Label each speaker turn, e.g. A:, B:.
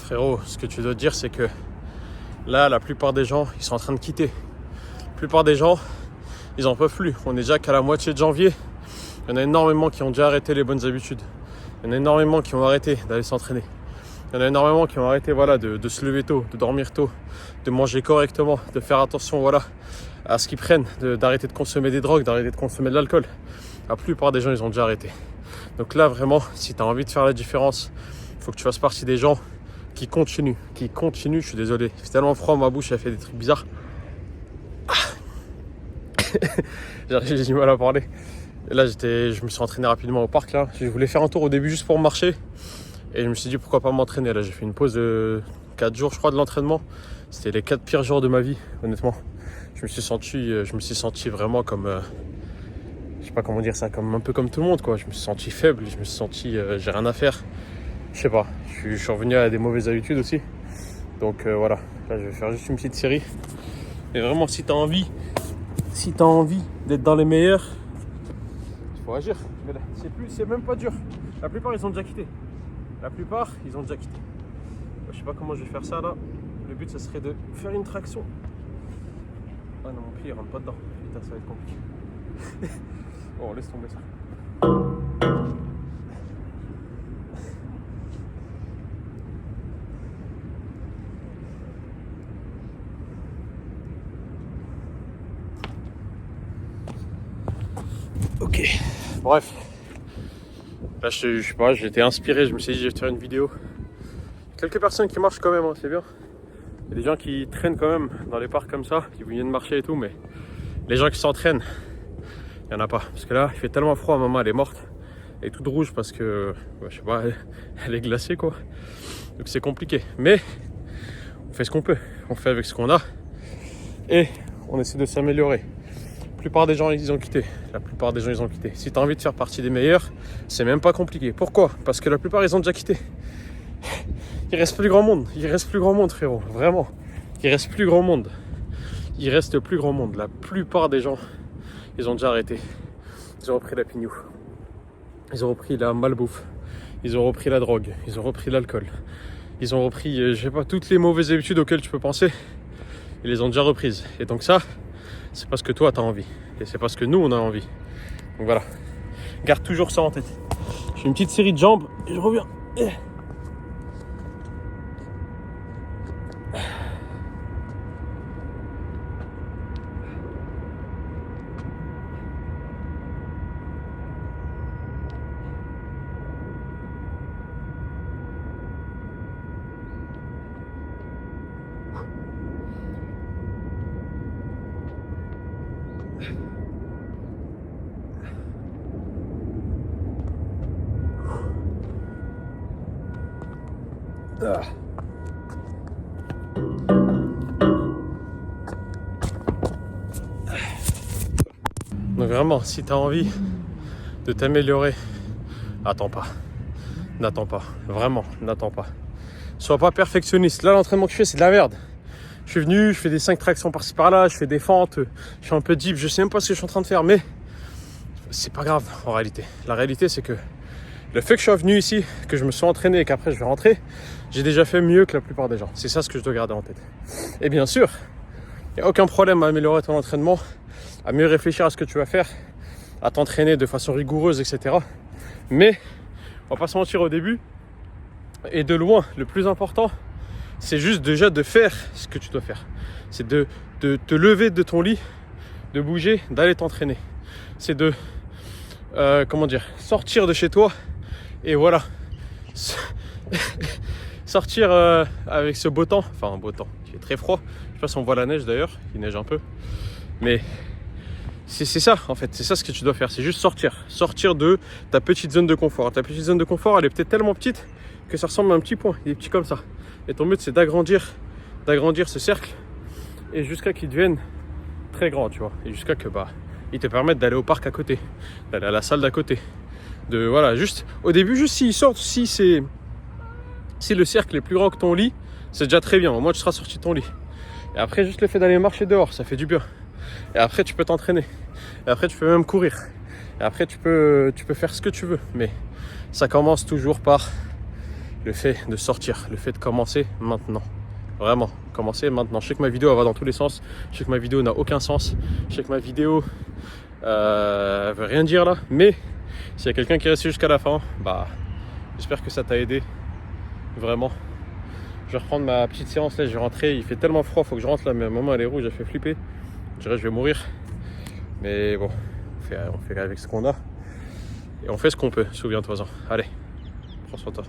A: Frérot, ce que tu dois te dire, c'est que là, la plupart des gens, ils sont en train de quitter. La plupart des gens, ils en peuvent plus. On est déjà qu'à la moitié de janvier. Il y en a énormément qui ont déjà arrêté les bonnes habitudes. Il y en a énormément qui ont arrêté d'aller s'entraîner. Il y en a énormément qui ont arrêté de se lever tôt, de dormir tôt, de manger correctement, de faire attention à ce qu'ils prennent, d'arrêter de consommer des drogues, d'arrêter de consommer de l'alcool. La plupart des gens, ils ont déjà arrêté. Donc là, vraiment, si tu as envie de faire la différence, il faut que tu fasses partie des gens qui continuent. Je suis désolé. Il fait tellement froid, ma bouche, elle fait des trucs bizarres. J'ai du mal à parler. Et là, je me suis entraîné rapidement au parc. Là. Je voulais faire un tour au début juste pour marcher. Et je me suis dit pourquoi pas m'entraîner. Là, j'ai fait une pause de 4 jours, je crois, de l'entraînement. C'était les 4 pires jours de ma vie, honnêtement. Je me suis senti vraiment comme... je sais pas comment dire ça, un peu comme tout le monde, quoi. Je me suis senti faible, je me suis senti... j'ai rien à faire. Je sais pas. Je suis revenu à des mauvaises habitudes aussi. Donc voilà. Là, je vais faire juste une petite série. Mais vraiment, si t'as envie d'être dans les meilleurs, il faut agir. Mais là, c'est même pas dur. La plupart, ils ont déjà quitté. Je sais pas comment je vais faire ça là. Le but, ça serait de faire une traction. Ah non, mon pied, il rentre pas dedans. Putain, ça va être compliqué. Bon, laisse tomber ça. Ok. Bref. Là, je sais pas, j'étais inspiré. Je me suis dit, je vais te faire une vidéo. Quelques personnes qui marchent quand même, hein, c'est bien. Il y a des gens qui traînent quand même dans les parcs comme ça, qui viennent marcher et tout, mais les gens qui s'entraînent, il n'y en a pas. Parce que là, il fait tellement froid, maman, elle est morte. Elle est toute rouge parce que, je sais pas, elle est glacée, quoi. Donc c'est compliqué. Mais on fait ce qu'on peut. On fait avec ce qu'on a. Et on essaie de s'améliorer. La plupart des gens, ils ont quitté. Si tu as envie de faire partie des meilleurs, c'est même pas compliqué. Pourquoi? Parce que la plupart, ils ont déjà quitté. Il reste plus grand monde, frérot. Vraiment. Il reste plus grand monde. La plupart des gens, ils ont déjà arrêté. Ils ont repris la pignou. Ils ont repris la malbouffe. Ils ont repris la drogue. Ils ont repris l'alcool. Ils ont repris, je sais pas, toutes les mauvaises habitudes auxquelles tu peux penser. Ils les ont déjà reprises. Et donc ça, c'est parce que toi, tu as envie. Et c'est parce que nous, on a envie. Donc voilà. Garde toujours ça en tête. Je fais une petite série de jambes et je reviens. Donc vraiment, si tu as envie de t'améliorer, n'attends pas. Vraiment, n'attends pas. Sois pas perfectionniste. Là, l'entraînement que je fais, c'est de la merde. Je suis venu, je fais des 5 tractions par-ci par-là, je fais des fentes, je fais un peu de dip, je sais même pas ce que je suis en train de faire, mais c'est pas grave en réalité. La réalité, c'est que le fait que je sois venu ici, que je me sois entraîné et qu'après je vais rentrer, j'ai déjà fait mieux que la plupart des gens. C'est ça ce que je dois garder en tête. Et bien sûr, il n'y a aucun problème à améliorer ton entraînement, à mieux réfléchir à ce que tu vas faire, à t'entraîner de façon rigoureuse, etc. Mais on va pas se mentir au début. Et de loin, le plus important, c'est juste déjà de faire ce que tu dois faire. C'est de te lever de ton lit, de bouger, d'aller t'entraîner. C'est de, sortir de chez toi et voilà. Sortir avec ce beau temps, enfin un beau temps, il fait très froid. Je sais pas si on voit la neige d'ailleurs, il neige un peu. Mais c'est ça en fait, c'est ça ce que tu dois faire, c'est juste sortir de ta petite zone de confort. Ta petite zone de confort, elle est peut-être tellement petite que ça ressemble à un petit point, il est petit comme ça. Et ton but, c'est d'agrandir ce cercle et jusqu'à qu'il devienne très grand, tu vois. Et jusqu'à que il te permette d'aller au parc à côté, d'aller à la salle d'à côté. Juste au début, juste s'ils sortent, si le cercle est plus grand que ton lit, c'est déjà très bien. Au moins, tu seras sorti de ton lit. Et après, juste le fait d'aller marcher dehors, ça fait du bien. Et après, tu peux t'entraîner. Et après, tu peux même courir. Et après, tu peux faire ce que tu veux. Mais ça commence toujours par le fait de sortir, le fait de commencer maintenant. Vraiment, commencer maintenant. Je sais que ma vidéo elle va dans tous les sens, je sais que ma vidéo n'a aucun sens, je sais que ma vidéo elle veut rien dire là, mais s'il y a quelqu'un qui reste jusqu'à la fin, bah j'espère que ça t'a aidé, vraiment. Je vais reprendre ma petite séance là, je vais rentrer, il fait tellement froid, faut que je rentre là, mais maman elle est rouge, elle fait flipper. Je dirais je vais mourir, mais bon, on fait avec ce qu'on a et on fait ce qu'on peut, souviens-toi-en. Allez, prends soin de toi.